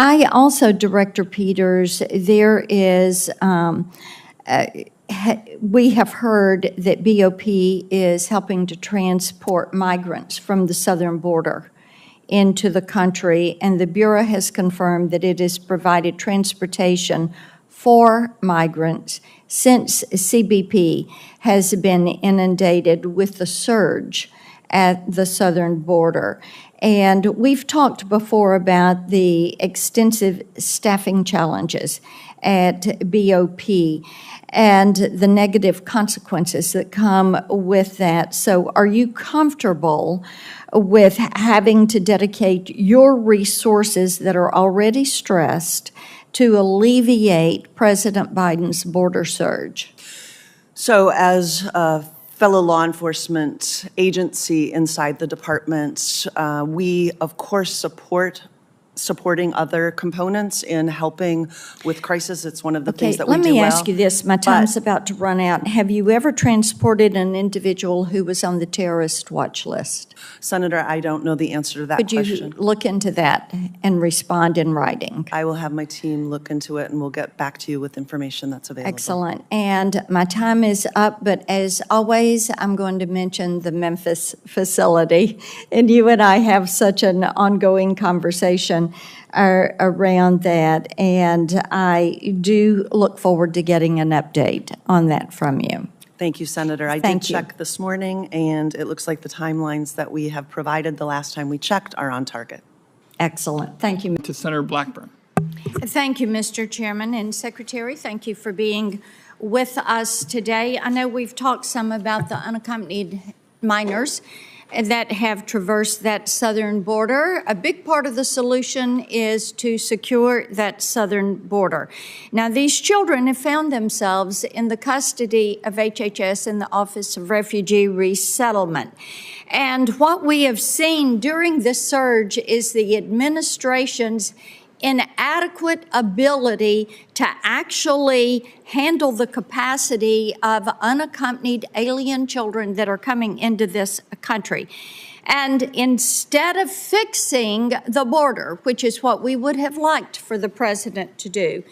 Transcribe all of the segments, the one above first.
I also, Director Peters, there is, we have heard that BOP is helping to transport migrants from the southern border into the country, and the Bureau has confirmed that it has provided transportation for migrants since CBP has been inundated with the surge at the southern border. And we've talked before about the extensive staffing challenges at BOP and the negative consequences that come with that. So are you comfortable with having to dedicate your resources that are already stressed to alleviate President Biden's border surge? So as a fellow law enforcement agency inside the department, we of course supporting other components in helping with crisis. It's one of the things that we do well. Let me ask you this. My time's about to run out. Have you ever transported an individual who was on the terrorist watch list? Senator, I don't know the answer to that question. Could you look into that and respond in writing? I will have my team look into it, and we'll get back to you with information that's available. Excellent. And my time is up, but as always, I'm going to mention the Memphis facility. And you and I have such an ongoing conversation around that, and I do look forward to getting an update on that from you. Thank you, Senator. I did check this morning, and it looks like the timelines that we have provided the last time we checked are on target. Excellent. Thank you. To Senator Blackburn. Thank you, Mr. Chairman and Secretary. Thank you for being with us today. I know we've talked some about the unaccompanied minors that have traversed that southern border. A big part of the solution is to secure that southern border. Now, these children have found themselves in the custody of HHS in the Office of Refugee Resettlement. And what we have seen during this surge is the administration's inadequate ability to actually handle the capacity of unaccompanied alien children that are coming into this country. And instead of fixing the border, which is what we would have liked for the president to do,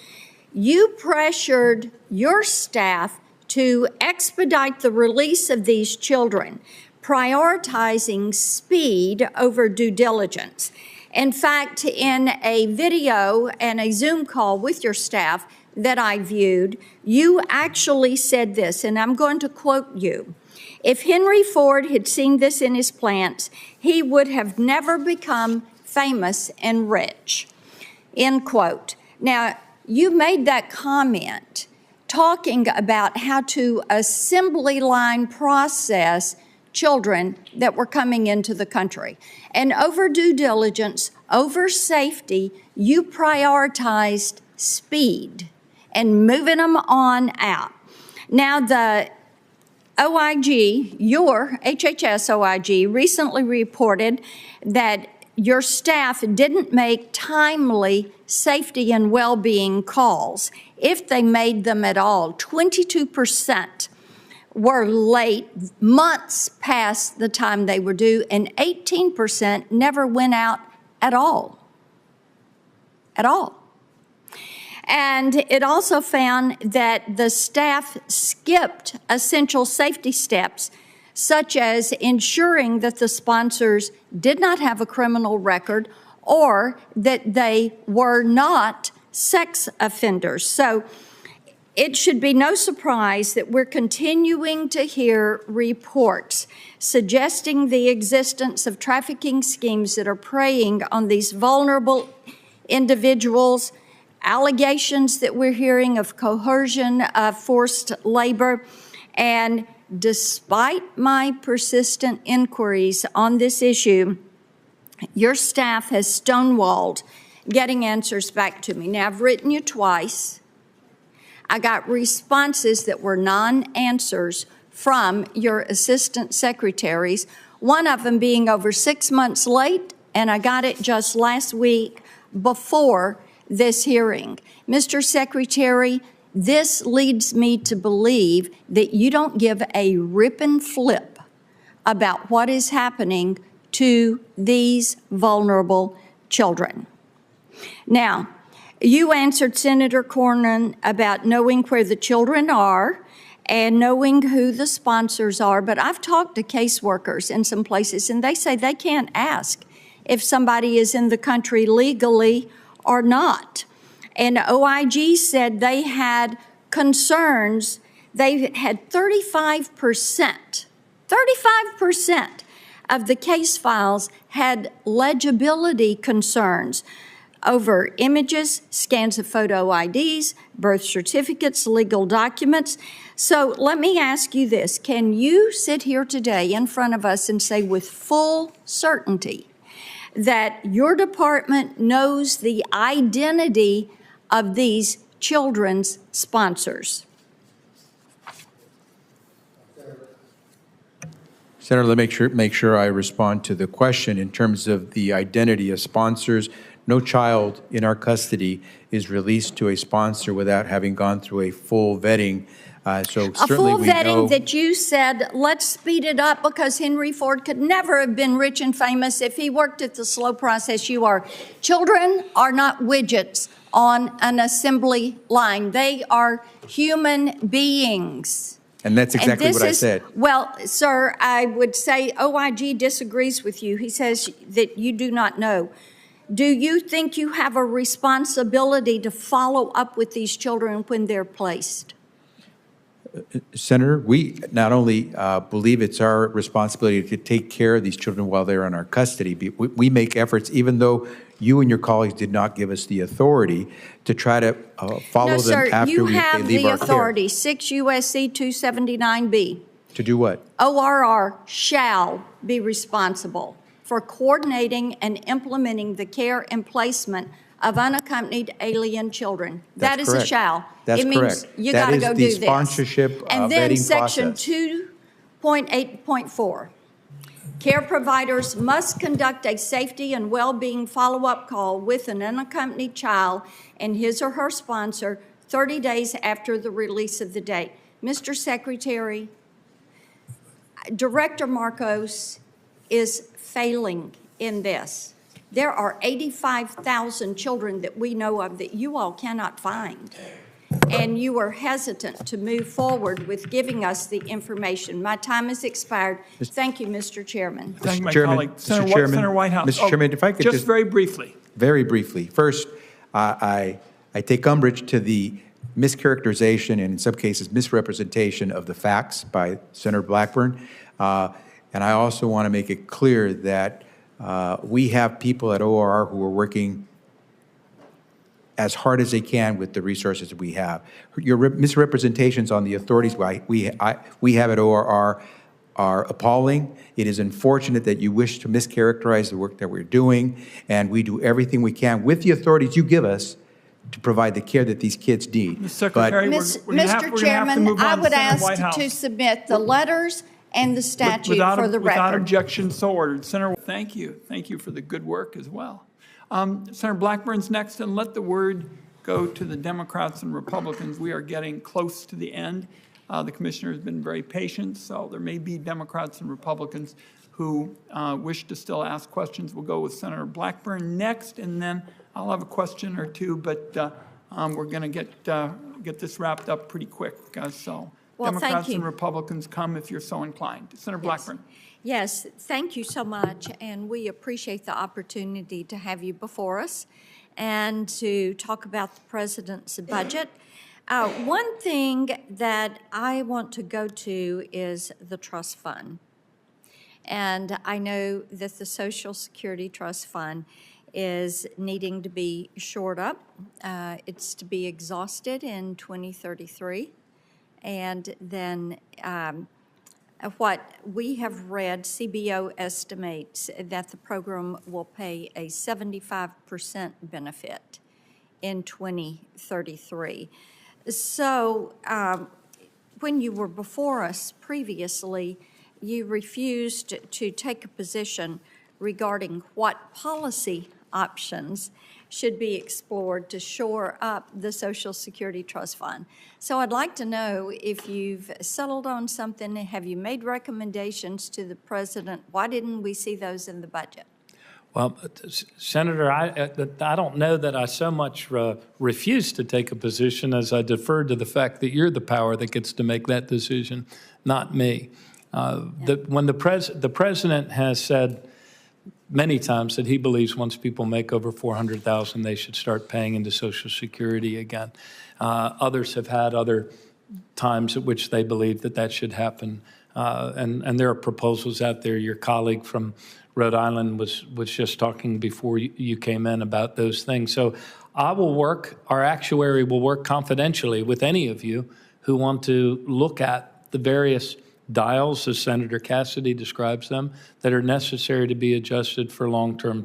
you pressured your staff to expedite the release of these children, prioritizing speed over due diligence. In fact, in a video and a Zoom call with your staff that I viewed, you actually said this, and I'm going to quote you. If Henry Ford had seen this in his plants, he would have never become famous and rich, end quote. Now, you made that comment talking about how to assembly line process children that were coming into the country. And over due diligence, over safety, you prioritized speed and moving them on out. Now, the OIG, your HHS OIG, recently reported that your staff didn't make timely safety and well-being calls, if they made them at all. 22% were late, months past the time they were due, and 18% never went out at all. At all. And it also found that the staff skipped essential safety steps, such as ensuring that the sponsors did not have a criminal record or that they were not sex offenders. So it should be no surprise that we're continuing to hear reports suggesting the existence of trafficking schemes that are preying on these vulnerable individuals, allegations that we're hearing of coercion, of forced labor. And despite my persistent inquiries on this issue, your staff has stonewalled getting answers back to me. Now, I've written you twice. I got responses that were non-answers from your assistant secretaries, one of them being over 6 months late, and I got it just last week before this hearing. Mr. Secretary, this leads me to believe that you don't give a rip and flip about what is happening to these vulnerable children. Now, you answered Senator Cornyn about knowing where the children are and knowing who the sponsors are, but I've talked to caseworkers in some places, and they say they can't ask if somebody is in the country legally or not. And OIG said they had concerns. They had 35% of the case files had legibility concerns over images, scans of photo IDs, birth certificates, legal documents. So let me ask you this. Can you sit here today in front of us and say with full certainty that your department knows the identity of these children's sponsors? Senator, let me make sure I respond to the question in terms of the identity of sponsors. No child in our custody is released to a sponsor without having gone through a full vetting. So A certainly full we vetting know that you said, let's speed it up because Henry Ford could never have been rich and famous if he worked at the slow process you are. Children are not widgets on an assembly line. They are human beings. and that's exactly what I said. Well, sir, I would say OIG disagrees with you. He says that you do not know. Do you think you have a responsibility to follow up with these children when they're placed? Senator, we not only believe it's our responsibility to take care of these children while they're in our custody, but we make efforts, even though you and your colleagues did not give us the authority to try to follow them after they leave our care. No, sir, you have the authority, 6 U.S.C. 279B. To do what? ORR shall be responsible for coordinating and implementing the care and placement of unaccompanied alien children. That's That is correct. a shall. That's it means correct. You That got to is go the do this. sponsorship And then vetting section process. 2.8.4. Care providers must conduct a safety and well-being follow-up call with an unaccompanied child and his or her sponsor 30 days after the release of the date. Mr. Secretary, Director Marcos is failing in this. There are 85,000 children that we know of that you all cannot find. And you are hesitant to move forward with giving us the information. My time has expired. Thank you, Mr. Chairman. Thank my Chairman, colleague. Mr. Chairman, Senator Whitehouse. Mr. Chairman, if I could just very briefly. Very briefly. First, I take umbrage to the mischaracterization and in some cases misrepresentation of the facts by Senator Blackburn. And I also want to make it clear that we have people at ORR who are working as hard as they can with the resources that we have. Your misrepresentations on the authorities we have at ORR are appalling. It is unfortunate that you wish to mischaracterize the work that we're doing, and we do everything we can with the authorities you give us to provide the care that these kids need. Ms. Secretary, Mr. Chairman, I would ask to submit the letters and the statute for the record. Without objection, so ordered. Senator, thank you. Thank you for the good work as well. Senator Blackburn's next, and let the word go to the Democrats and Republicans. We are getting close to the end. The commissioner has been very patient, so there may be Democrats and Republicans who wish to still ask questions. We'll go with Senator Blackburn next, and then I'll have a question or two, but we're going to get this wrapped up pretty quick. Well, Democrats and Republicans come if you're so inclined. Senator Blackburn. Yes, thank you so much, and we appreciate the opportunity to have you before us and to talk about the president's budget. One thing that I want to go to is the trust fund. And I know that the Social Security Trust Fund is needing to be shored up. It's to be exhausted in 2033. And then what we have read, CBO estimates that the program will pay a 75% benefit in 2033. So when you were before us previously, you refused to take a position regarding what policy options should be explored to shore up the Social Security Trust Fund. So I'd like to know if you've settled on something, have you made recommendations to the president? Why didn't we see those in the budget? Well, Senator, I don't know that I so much refuse to take a position as I defer to the fact that you're the power that gets to make that decision, not me. When the president has said many times that he believes once people make over $400,000, they should start paying into Social Security again. Others have had other times at which they believe that that should happen. And there are proposals out there. Your colleague from Rhode Island was just talking before you came in about those things. So I will work, our actuary will work confidentially with any of you who want to look at the various dials, as Senator Cassidy describes them, that are necessary to be adjusted for long-term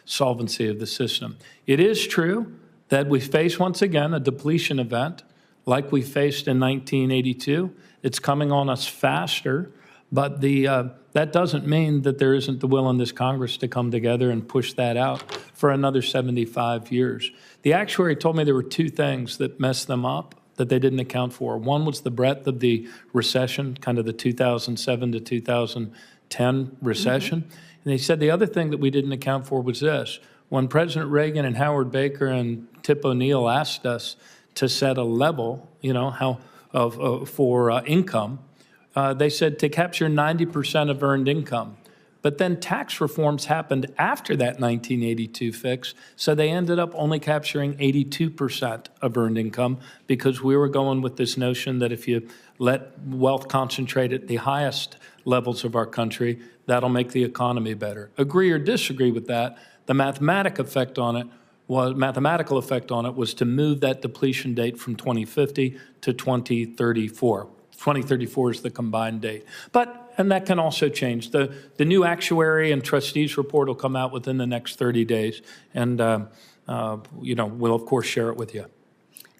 solvency of the system. It is true that we face, once again, a depletion event like we faced in 1982. It's coming on us faster, but that doesn't mean that there isn't the will in this Congress to come together and push that out for another 75 years. The actuary told me there were two things that messed them up that they didn't account for. One was the breadth of the recession, kind of the 2007 to 2010 recession. And he said the other thing that we didn't account for was this. When President Reagan and Howard Baker and Tip O'Neill asked us to set a level, for income, they said to capture 90% of earned income. But then tax reforms happened after that 1982 fix, so they ended up only capturing 82% of earned income because we were going with this notion that if you let wealth concentrate at the highest levels of our country, that'll make the economy better. Agree or disagree with that, the mathematical effect on it was to move that depletion date from 2050 to 2034. 2034 is the combined date. And that can also change. The new actuary and trustees report will come out within the next 30 days, and we'll of course share it with you.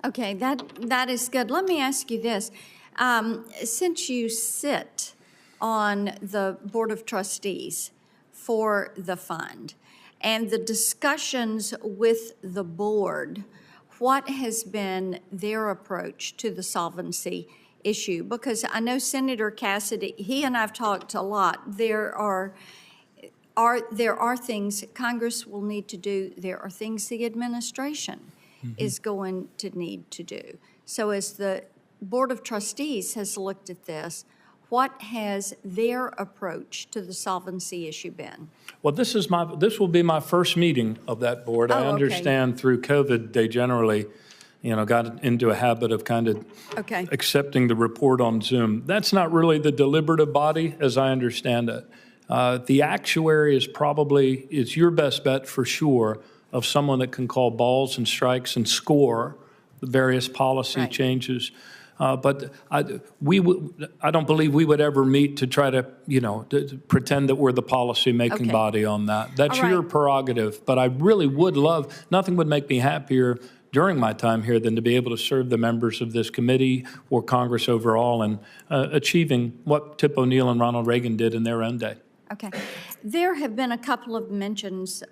Okay, that is good. Let me ask you this. Since you sit on the Board of Trustees for the fund and the discussions with the board, what has been their approach to the solvency issue? Because I know Senator Cassidy, he and I've talked a lot. There are things Congress will need to do. There are things the administration is going to need to do. So as the Board of Trustees has looked at this, what has their approach to the solvency issue been? Well, this will be my first meeting of that board. I understand through COVID they generally got into a habit of kind of accepting the report on Zoom. That's not really the deliberative body, as I understand it. The actuary is your best bet for sure of someone that can call balls and strikes and score the various policy changes. But I don't believe we would ever meet to try to, to pretend that we're the policy-making body on that. That's your prerogative. But I really would love, nothing would make me happier during my time here than to be able to serve the members of this committee or Congress overall in achieving what Tip O'Neill and Ronald Reagan did in their own day. Okay. There have been a couple of mentions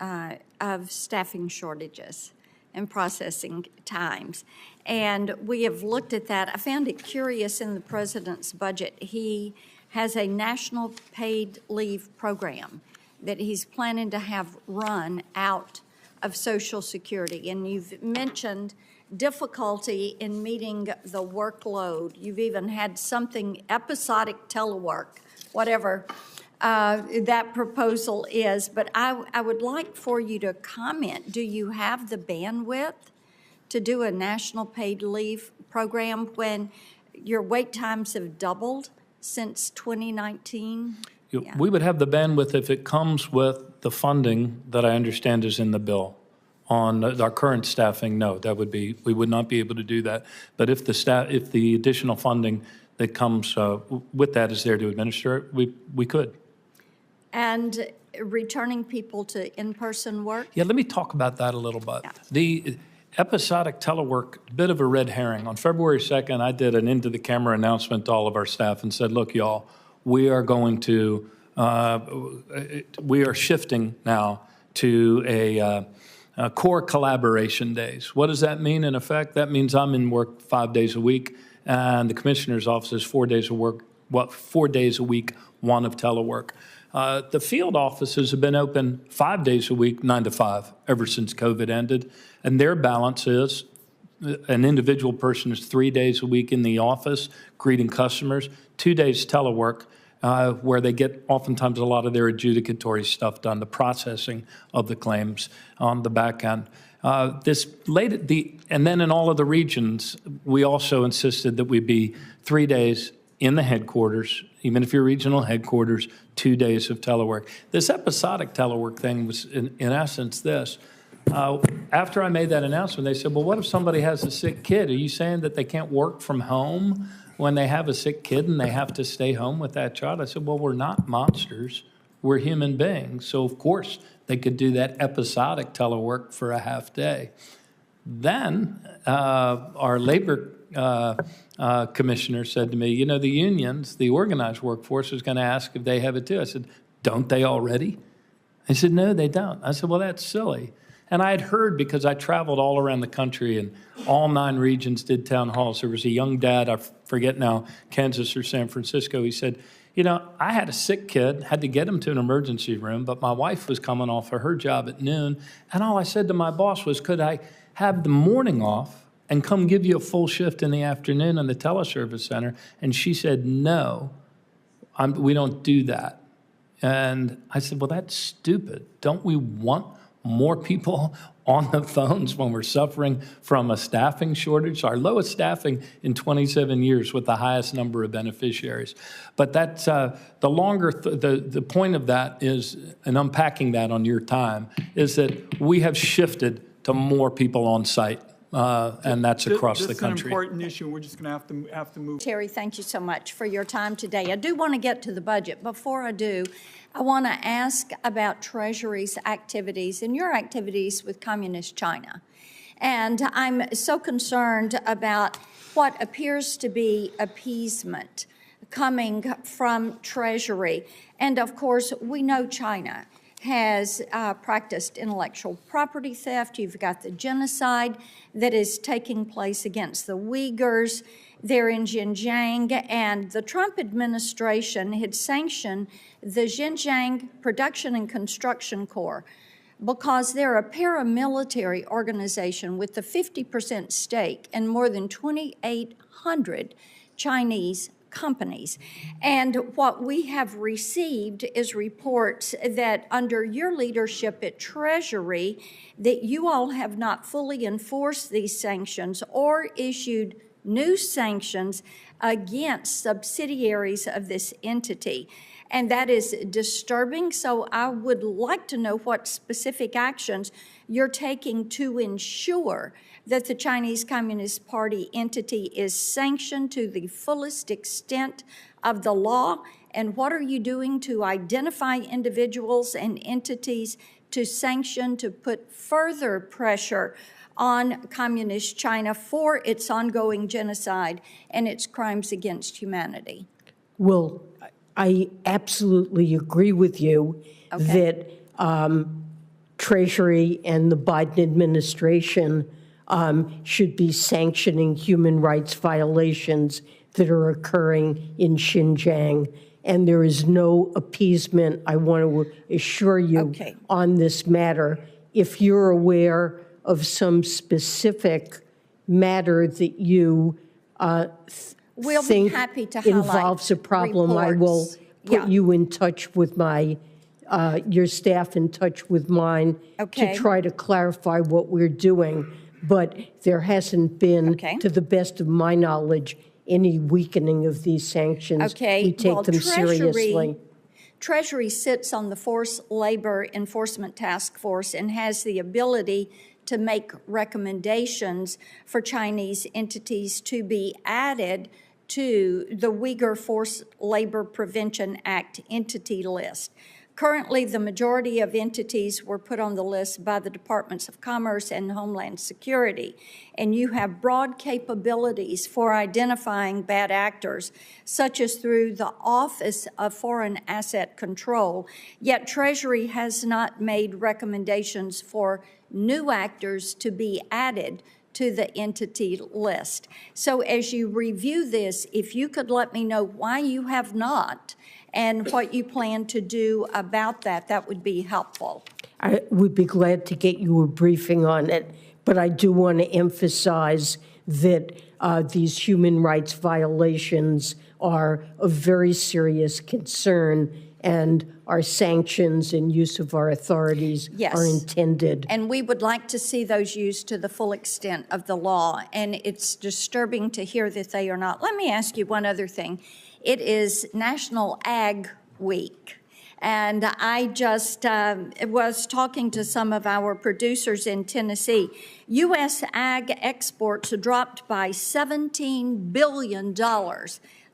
of staffing shortages and processing times, and we have looked at that. I found it curious in the president's budget. He has a national paid leave program that he's planning to have run out of Social Security, and you've mentioned difficulty in meeting the workload. You've even had something episodic telework, whatever that proposal is. But I would like for you to comment. Do you have the bandwidth to do a national paid leave program when your wait times have doubled since 2019? We would have the bandwidth if it comes with the funding that I understand is in the bill. On our current staffing, no, we would not be able to do that. But if the additional funding that comes with that is there to administer it, we could. And returning people to in-person work? Yeah, let me talk about that a little bit. Yeah. The episodic telework, a bit of a red herring. On February 2nd, I did an into-the-camera announcement to all of our staff and said, look, y'all, we are shifting now to a core collaboration days. What does that mean in effect? That means I'm in work 5 days a week, and the commissioner's office is 4 days of work, 4 days a week, one of telework. The field offices have been open 5 days a week, 9 to 5, ever since COVID ended. And their balance is an individual person is 3 days a week in the office greeting customers, 2 days telework, where they get oftentimes a lot of their adjudicatory stuff done, the processing of the claims on the back end. And then in all of the regions, we also insisted that we be 3 days in the headquarters, even if you're regional headquarters, 2 days of telework. This episodic telework thing was, in essence, this. After I made that announcement, they said, well, what if somebody has a sick kid? Are you saying that they can't work from home when they have a sick kid and they have to stay home with that child? I said, well, we're not monsters. We're human beings. So, of course, they could do that episodic telework for a half day. Then our labor commissioner said to me, you know, the unions, the organized workforce is going to ask if they have it too. I said, don't they already? They said, no, they don't. I said, well, that's silly. And I had heard, because I traveled all around the country and all 9 regions did town halls. There was a young dad, I forget now, Kansas or San Francisco. He said, you know, I had a sick kid, had to get him to an emergency room, but my wife was coming off of her job at noon. And all I said to my boss was, could I have the morning off and come give you a full shift in the afternoon in the teleservice center? And she said, no, we don't do that. And I said, well, that's stupid. Don't we want more people on the phones when we're suffering from a staffing shortage? Our lowest staffing in 27 years with the highest number of beneficiaries. But that's the point of that is, and unpacking that on your time, is that we have shifted to more people on site. And that's across the country. This is an important issue. We're just going to have to move. Terry, thank you so much for your time today. I do want to get to the budget. Before I do, I want to ask about Treasury's activities and your activities with Communist China. And I'm so concerned about what appears to be appeasement coming from Treasury. And of course, we know China has practiced intellectual property theft. You've got the genocide that is taking place against the Uyghurs there in Xinjiang, and the Trump administration had sanctioned the Xinjiang Production and Construction Corps because they're a paramilitary organization with a 50% stake in more than 2,800 Chinese companies. And what we have received is reports that under your leadership at Treasury, that you all have not fully enforced these sanctions or issued new sanctions against subsidiaries of this entity. And that is disturbing. So I would like to know what specific actions you're taking to ensure that the Chinese Communist Party entity is sanctioned to the fullest extent of the law, and what are you doing to identify individuals and entities to sanction, to put further pressure on Communist China for its ongoing genocide and its crimes against humanity? Well, I absolutely agree with you that Treasury and the Biden administration should be sanctioning human rights violations that are occurring in Xinjiang. And there is no appeasement, I want to assure you, on this matter. If you're aware of some specific matter that you we'll think be happy to involves a problem, reports. I will put you in touch with your staff in touch with mine to try to clarify what we're doing. But there hasn't been, to the best of my knowledge, any weakening of these sanctions. We take them seriously. Treasury sits on the Forced Labor Enforcement Task Force and has the ability to make recommendations for Chinese entities to be added to the Uyghur Forced Labor Prevention Act entity list. Currently, the majority of entities were put on the list by the Departments of Commerce and Homeland Security, and you have broad capabilities for identifying bad actors, such as through the Office of Foreign Asset Control, yet Treasury has not made recommendations for new actors to be added to the entity list. So as you review this, if you could let me know why you have not, and what you plan to do about that. That would be helpful. I would be glad to get you a briefing on it, but I do want to emphasize that these human rights violations are a very serious concern, and our sanctions and use of our authorities Yes. are intended. And we would like to see those used to the full extent of the law, and it's disturbing to hear that they are not. Let me ask you one other thing. It is National Ag Week. And I just was talking to some of our producers in Tennessee. U.S. ag exports dropped by $17 billion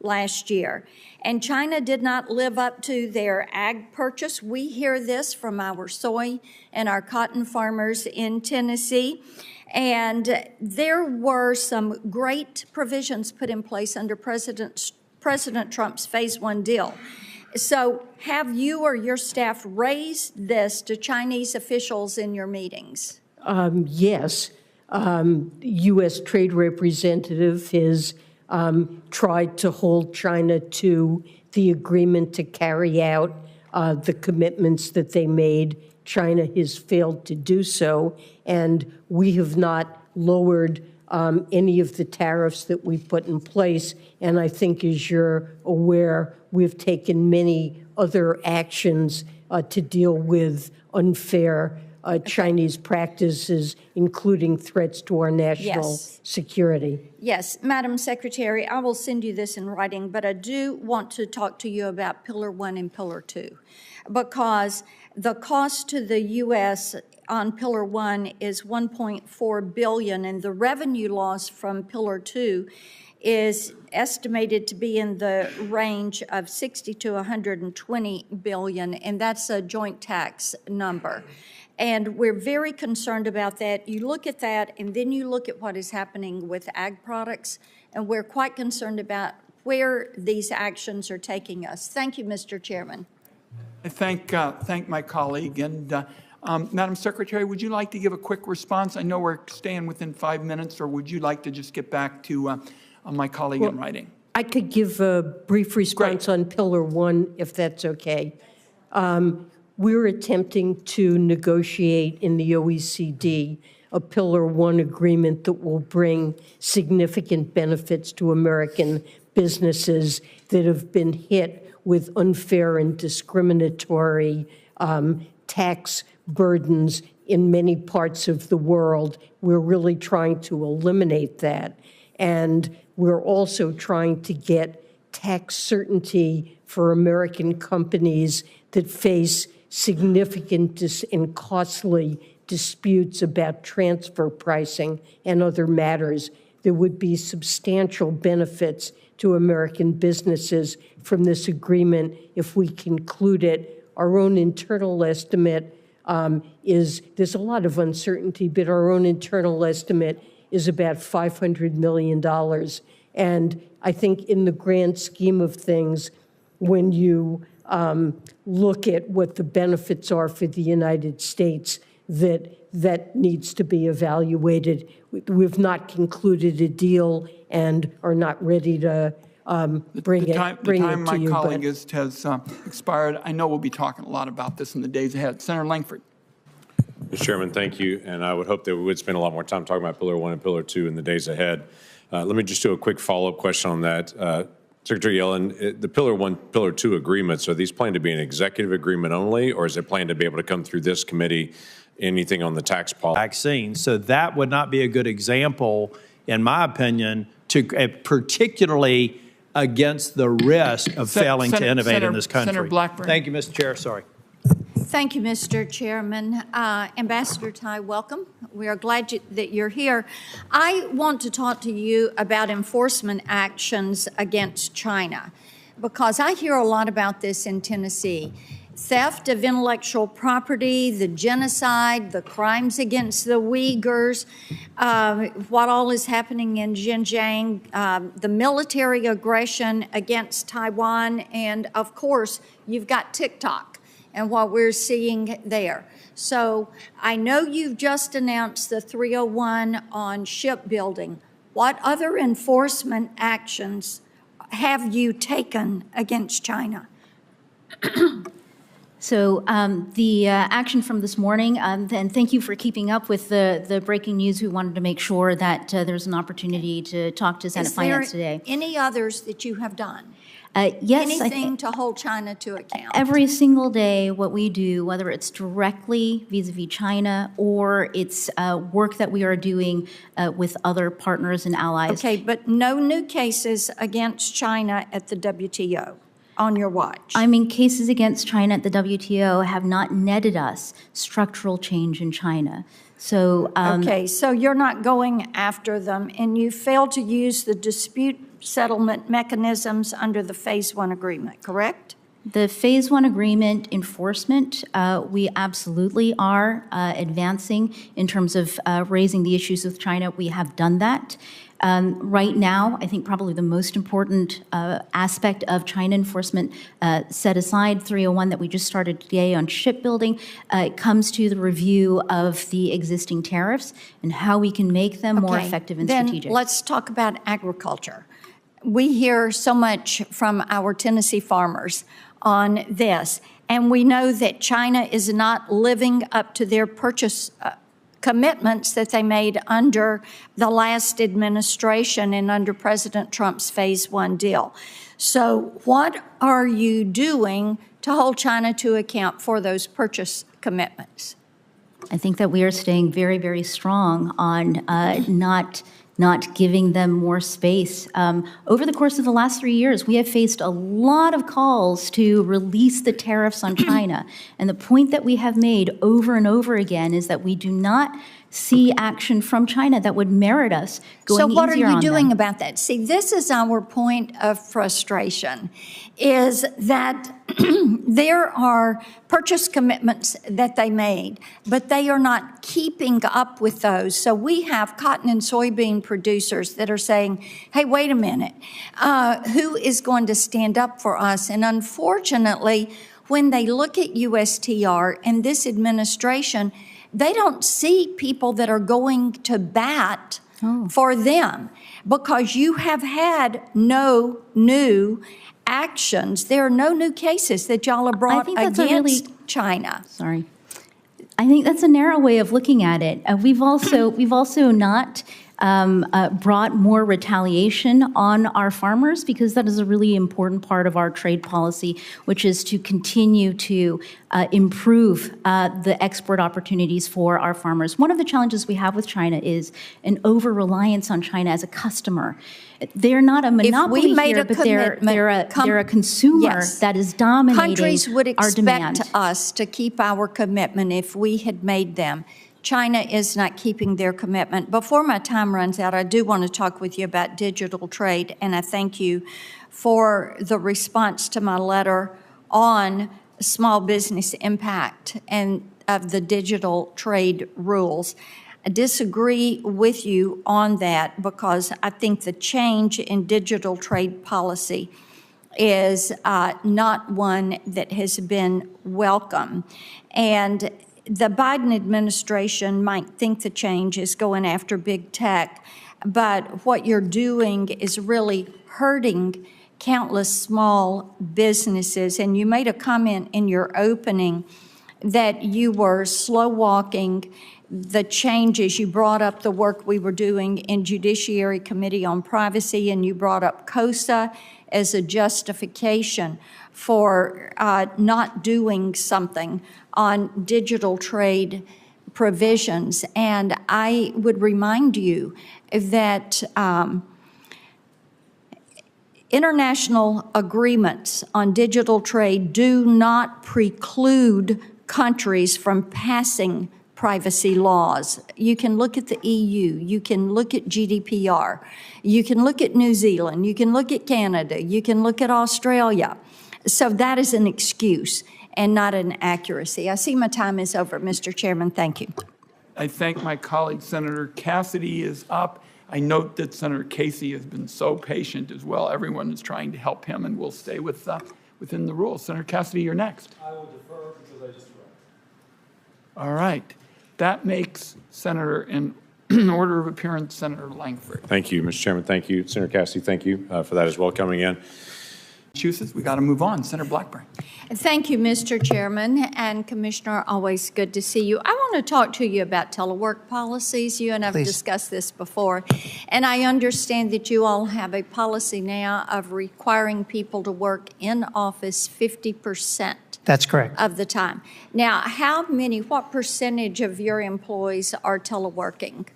last year. And China did not live up to their ag purchase. We hear this from our soy and our cotton farmers in Tennessee. And there were some great provisions put in place under President Trump's Phase 1 deal. So have you or your staff raised this to Chinese officials in your meetings? Yes. U.S. Trade Representative has tried to hold China to the agreement to carry out the commitments that they made. China has failed to do so, and we have not lowered any of the tariffs that we put in place. And I think, as you're aware, we've taken many other actions to deal with unfair Chinese practices, including threats to our national security. Yes, Madam Secretary, I will send you this in writing, but I do want to talk to you about Pillar 1 and Pillar 2, because the cost to the U.S. on Pillar 1 is $1.4 billion, and the revenue loss from Pillar 2 is estimated to be in the range of $60 to $120 billion, and that's a joint tax number. And we're very concerned about that. You look at that, and then you look at what is happening with ag products, and we're quite concerned about where these actions are taking us. Thank you, Mr. Chairman. I thank my colleague. And Madam Secretary, would you like to give a quick response? I know we're staying within 5 minutes, or would you like to just get back to my colleague in writing? I could give a brief response on Pillar 1, if that's okay. We're attempting to negotiate in the OECD a Pillar 1 agreement that will bring significant benefits to American businesses that have been hit with unfair and discriminatory tax burdens in many parts of the world. We're really trying to eliminate that. And we're also trying to get tax certainty for American companies that face significant and costly disputes about transfer pricing and other matters. There would be substantial benefits to American businesses from this agreement if we conclude it. Our own internal estimate is, there's a lot of uncertainty, but our own internal estimate is about $500 million. And I think in the grand scheme of things, when you look at what the benefits are for the United States, that needs to be evaluated. We've not concluded a deal and are not ready to bring it to you. The time my colleague has expired. I know we'll be talking a lot about this in the days ahead. Senator Langford. Mr. Chairman, thank you. And I would hope that we would spend a lot more time talking about Pillar 1 and Pillar 2 in the days ahead. Let me just do a quick follow-up question on that. Secretary Yellen, the Pillar 1, Pillar 2 agreements, are these planned to be an executive agreement only, or is it planned to be able to come through this committee, anything on the tax policy? Vaccine. So that would not be a good example, in my opinion, to particularly against the risk of failing to innovate in this country. Senator Blackburn. Thank you, Mr. Chair. Sorry. Thank you, Mr. Chairman. Ambassador Tai, welcome. We are glad that you're here. I want to talk to you about enforcement actions against China, because I hear a lot about this in Tennessee. Theft of intellectual property, the genocide, the crimes against the Uyghurs, what all is happening in Xinjiang, the military aggression against Taiwan, and of course, you've got TikTok and what we're seeing there. So I know you've just announced the 301 on shipbuilding. What other enforcement actions have you taken against China? So the action from this morning, and thank you for keeping up with the breaking news. We wanted to make sure that there's an opportunity to talk to Senate Finance today. Is there any others that you have done? Yes, Anything to hold China to account? every single day, what we do, whether it's directly vis-a-vis China or it's work that we are doing with other partners and allies. Okay, but no new cases against China at the WTO on your watch? I mean, cases against China at the WTO have not netted us structural change in China. So, Okay, so you're not going after them, and you failed to use the dispute settlement mechanisms under the Phase 1 agreement, correct? the Phase 1 agreement enforcement, we absolutely are advancing in terms of raising the issues with China. We have done that. Right now, I think probably the most important aspect of China enforcement, set aside 301 that we just started today on shipbuilding, comes to the review of the existing tariffs and how we can make them more effective and strategic. Then let's talk about agriculture. We hear so much from our Tennessee farmers on this, and we know that China is not living up to their purchase commitments that they made under the last administration and under President Trump's Phase 1 deal. So what are you doing to hold China to account for those purchase commitments? I think that we are staying very, very strong on not giving them more space. Over the course of the last 3 years, we have faced a lot of calls to release the tariffs on China. And the point that we have made over and over again is that we do not see action from China that would merit us going easier on them. So what are you doing about that? See, this is our point of frustration, is that there are purchase commitments that they made, but they are not keeping up with those. So we have cotton and soybean producers that are saying, hey, wait a minute, who is going to stand up for us? And unfortunately, when they look at USTR and this administration, they don't see people that are going to bat for them because you have had no new actions. There are no new cases that y'all have brought against China. Sorry. I think that's a narrow way of looking at it. We've also not brought more retaliation on our farmers, because that is a really important part of our trade policy, which is to continue to improve the export opportunities for our farmers. One of the challenges we have with China is an over-reliance on China as a customer. They're not a monopoly here, but they're a consumer that is dominating Countries would our demand. expect us to keep our commitment if we had made them. China is not keeping their commitment. Before my time runs out, I do want to talk with you about digital trade, and I thank you for the response to my letter on small business impact and of the digital trade rules. I disagree with you on that because I think the change in digital trade policy is not one that has been welcome. And the Biden administration might think the change is going after big tech, but what you're doing is really hurting countless small businesses. And you made a comment in your opening that you were slow walking the changes. You brought up the work we were doing in Judiciary Committee on Privacy, and you brought up COSA as a justification for not doing something on digital trade provisions. And I would remind you that international agreements on digital trade do not preclude countries from passing privacy laws. You can look at the EU, you can look at GDPR, you can look at New Zealand, you can look at Canada, you can look at Australia. So that is an excuse and not an accuracy. I see my time is over, Mr. Chairman. Thank you. I thank my colleague. Senator Cassidy is up. I note that Senator Casey has been so patient as well. Everyone is trying to help him, and we'll stay within the rules. Senator Cassidy, you're next. I will defer because I just read. All right. That makes Senator, in order of appearance, Senator Langford. Thank you, Mr. Chairman. Thank you. Senator Cassidy, thank you for that as well coming in. Massachusetts, we got to move on. Senator Blackburn. Thank you, Mr. Chairman, and Commissioner, always good to see you. I want to talk to you about telework policies. You and I have discussed this before, and I understand that you all have a policy now of requiring people to work in office 50%. That's correct. Of the time. Now, what percentage of your employees are teleworking?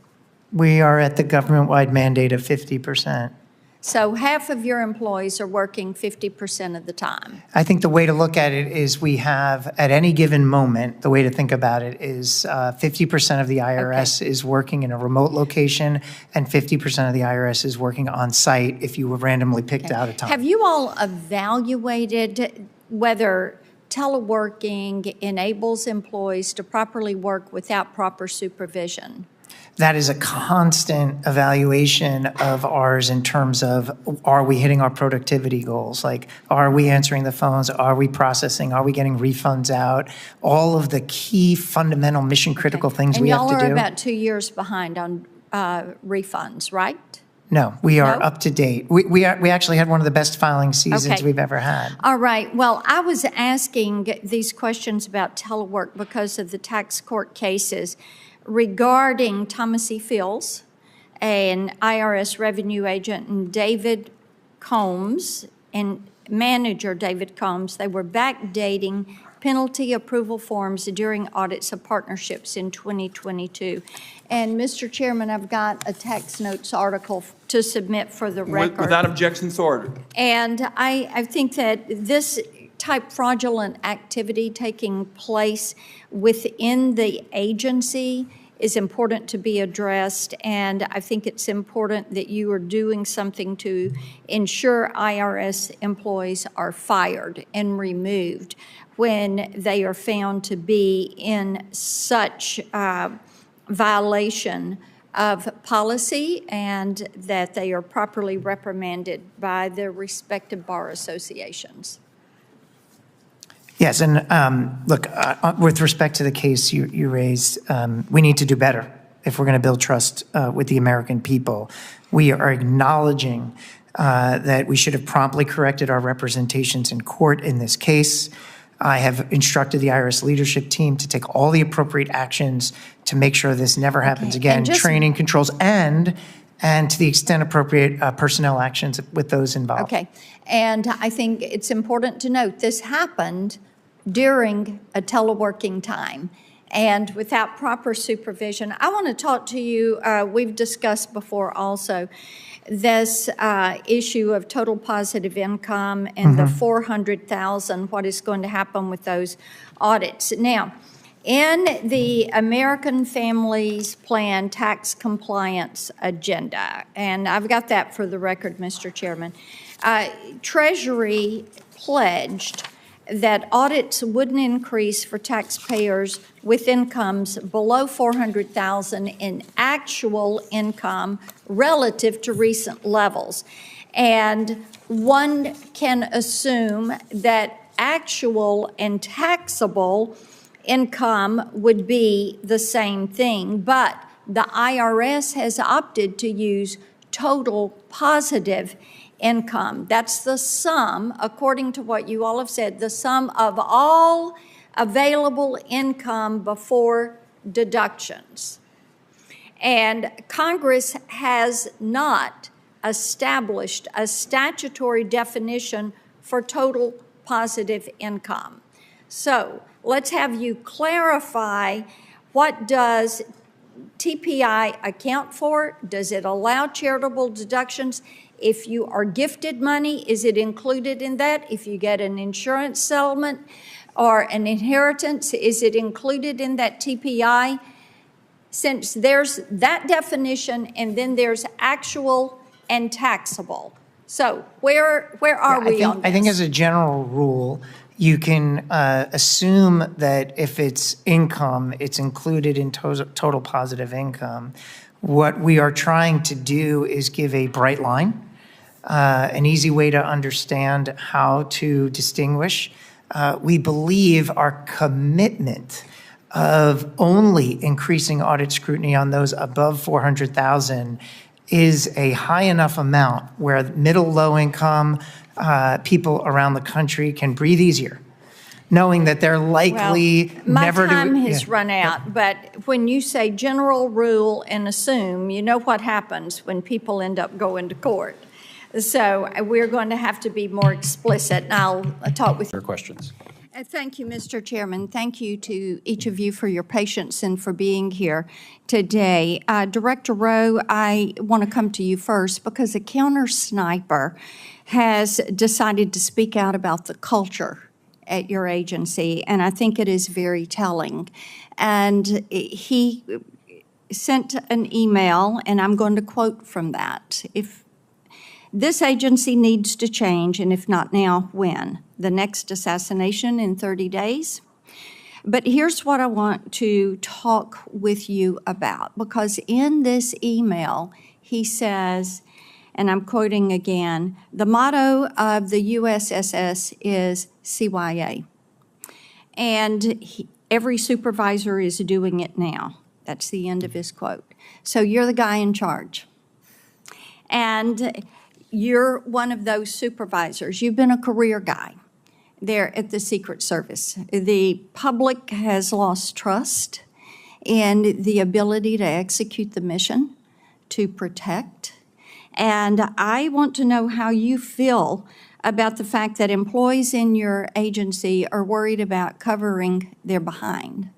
We are at the government-wide mandate of 50%. So half of your employees are working 50% of the time. I think the way to look at it is we have, at any given moment, the way to think about it is 50% of the IRS is working in a remote location and 50% of the IRS is working on site if you were randomly picked out a time. Have you all evaluated whether teleworking enables employees to properly work without proper supervision? That is a constant evaluation of ours in terms of, are we hitting our productivity goals? Like, are we answering the phones? Are we processing? Are we getting refunds out? All of the key fundamental mission critical things we have to do. And y'all are about 2 years behind on refunds, right? No, we are up to date. We actually had one of the best filing seasons we've ever had. All right. Well, I was asking these questions about telework because of the tax court cases regarding Thomas E. Fields, an IRS revenue agent, and David Combs, and manager David Combs. They were backdating penalty approval forms during audits of partnerships in 2022. And Mr. Chairman, I've got a tax notes article to submit for the record. Without objection, so ordered. And I think that this type fraudulent activity taking place within the agency is important to be addressed, and I think it's important that you are doing something to ensure IRS employees are fired and removed when they are found to be in such violation of policy, and that they are properly reprimanded by their respective bar associations. Yes, and look, with respect to the case you raised, we need to do better if we're going to build trust with the American people. We are acknowledging that we should have promptly corrected our representations in court in this case. I have instructed the IRS leadership team to take all the appropriate actions to make sure this never happens again, training, controls, and to the extent appropriate, personnel actions with those involved. Okay, and I think it's important to note this happened during a teleworking time and without proper supervision. I want to talk to you, we've discussed before also, this issue of total positive income and the 400,000, what is going to happen with those audits. Now, in the American Families Plan tax compliance agenda, and I've got that for the record, Mr. Chairman, Treasury pledged that audits wouldn't increase for taxpayers with incomes below $400,000 in actual income relative to recent levels. And one can assume that actual and taxable income would be the same thing, but the IRS has opted to use total positive income. That's the sum, according to what you all have said, the sum of all available income before deductions. And Congress has not established a statutory definition for total positive income. So let's have you clarify, what does TPI account for? Does it allow charitable deductions? If you are gifted money, is it included in that? If you get an insurance settlement or an inheritance, is it included in that TPI? Since there's that definition and then there's actual and taxable. So where are we on this? I think as a general rule, you can assume that if it's income, it's included in total positive income. What we are trying to do is give a bright line, an easy way to understand how to distinguish. We believe our commitment of only increasing audit scrutiny on those above 400,000 is a high enough amount where middle, low income people around the country can breathe easier, knowing that they're likely never to. My time has run out, but when you say general rule and assume, you know what happens when people end up going to court. So we're going to have to be more explicit, and I'll talk with you. Questions? Thank you, Mr. Chairman. Thank you to each of you for your patience and for being here today. Director Rowe, I want to come to you first because a counter sniper has decided to speak out about the culture at your agency, and I think it is very telling. And he sent an email, and I'm going to quote from that. If this agency needs to change, and if not now, when? The next assassination in 30 days? But here's what I want to talk with you about, because in this email, he says, and I'm quoting again, the motto of the USSS is CYA. And every supervisor is doing it now. That's the end of his quote. So you're the guy in charge. And you're one of those supervisors. You've been a career guy there at the Secret Service. The public has lost trust in the ability to execute the mission, to protect. And I want to know how you feel about the fact that employees in your agency are worried about covering their behind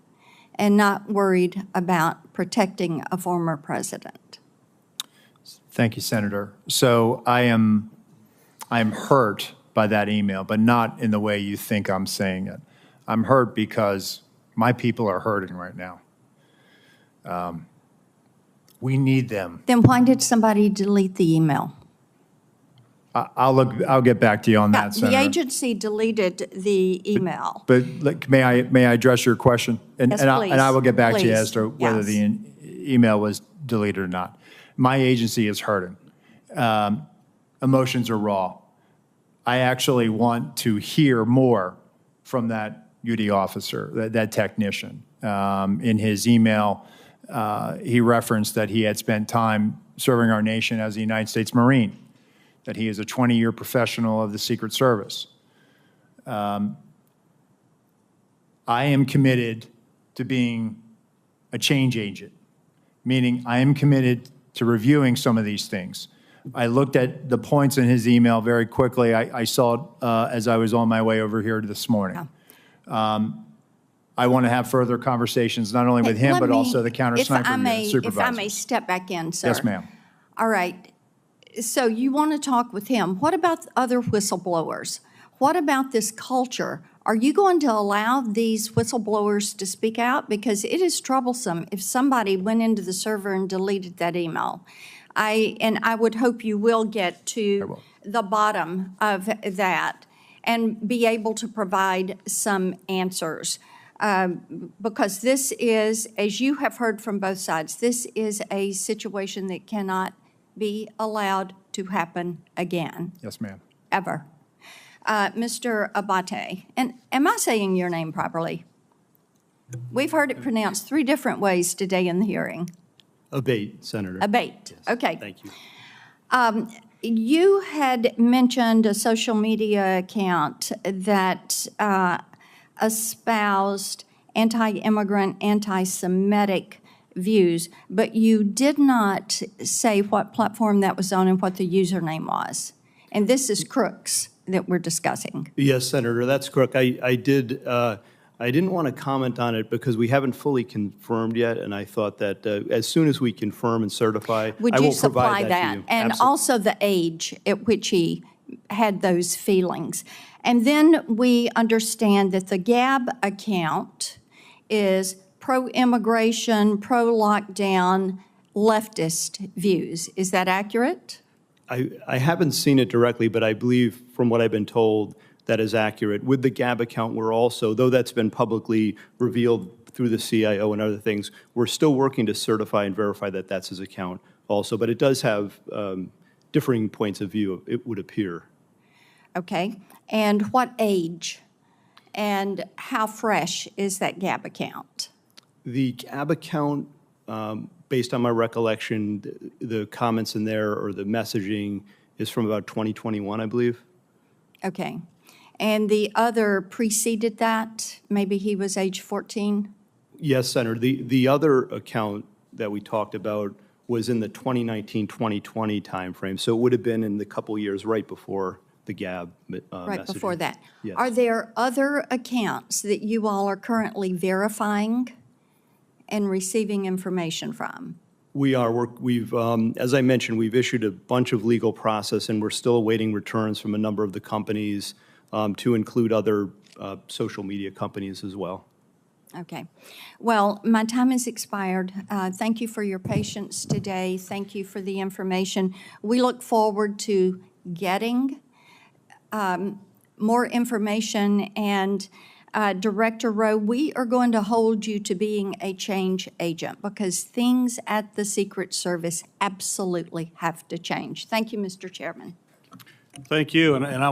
and not worried about protecting a former president. Thank you, Senator. So I am hurt by that email, but not in the way you think I'm saying it. I'm hurt because my people are hurting right now. We need them. Then why did somebody delete the email? I'll get back to you on that, Senator. The agency deleted the email. But may I address your question? Yes, please. And I will get back to you Please. as to whether Yes. the email was deleted or not. My agency is hurting. Emotions are raw. I actually want to hear more from that UD officer, that technician. In his email, he referenced that he had spent time serving our nation as a United States Marine, that he is a 20-year professional of the Secret Service. I am committed to being a change agent, meaning I am committed to reviewing some of these things. I looked at the points in his email very quickly. I saw it as I was on my way over here this morning. I want to have further conversations, not only with him, but also the counter sniper unit supervisors. If I may step back in, sir. Yes, ma'am. All right. So you want to talk with him. What about other whistleblowers? What about this culture? Are you going to allow these whistleblowers to speak out? Because it is troublesome if somebody went into the server and deleted that email. I would hope you will get to the bottom of that and be able to provide some answers. Because this is, as you have heard from both sides, this is a situation that cannot be allowed to happen again. Yes, ma'am. Ever. Mr. Abate, and am I saying your name properly? We've heard it pronounced 3 different ways today in the hearing. Abate, Senator. Abate, Yes. okay. Thank you. You had mentioned a social media account that espoused anti-immigrant, anti-Semitic views, but you did not say what platform that was on and what the username was. And this is Crooks that we're discussing. Yes, Senator, that's correct. I didn't want to comment on it because we haven't fully confirmed yet, and I thought that as soon as we confirm and certify, Would I you will supply provide that to that? you. And Absolutely. also the age at which he had those feelings. And then we understand that the Gab account is pro-immigration, pro-lockdown, leftist views. Is that accurate? I haven't seen it directly, but I believe from what I've been told, that is accurate. With the Gab account, we're also, though that's been publicly revealed through the CIO and other things, we're still working to certify and verify that that's his account also. But it does have differing points of view, it would appear. Okay. And what age and how fresh is that Gab account? The Gab account based on my recollection, the comments in there or the messaging is from about 2021, I believe. Okay. And the other preceded that? Maybe he was age 14? Yes, Senator. The other account that we talked about was in the 2019-2020 timeframe, so it would have been in the couple years right before the GAB Right messaging. before that. Yes. Are there other accounts that you all are currently verifying and receiving information from? We are. We've, as I mentioned, we've issued a bunch of legal process, and we're still awaiting returns from a number of the companies, to include other social media companies as well. Okay. Well, my time has expired. Thank you for your patience today. Thank you for the information. We look forward to getting more information. And Director Rowe, we are going to hold you to being a change agent because things at the Secret Service absolutely have to change. Thank you, Mr. Chairman. Thank you. And I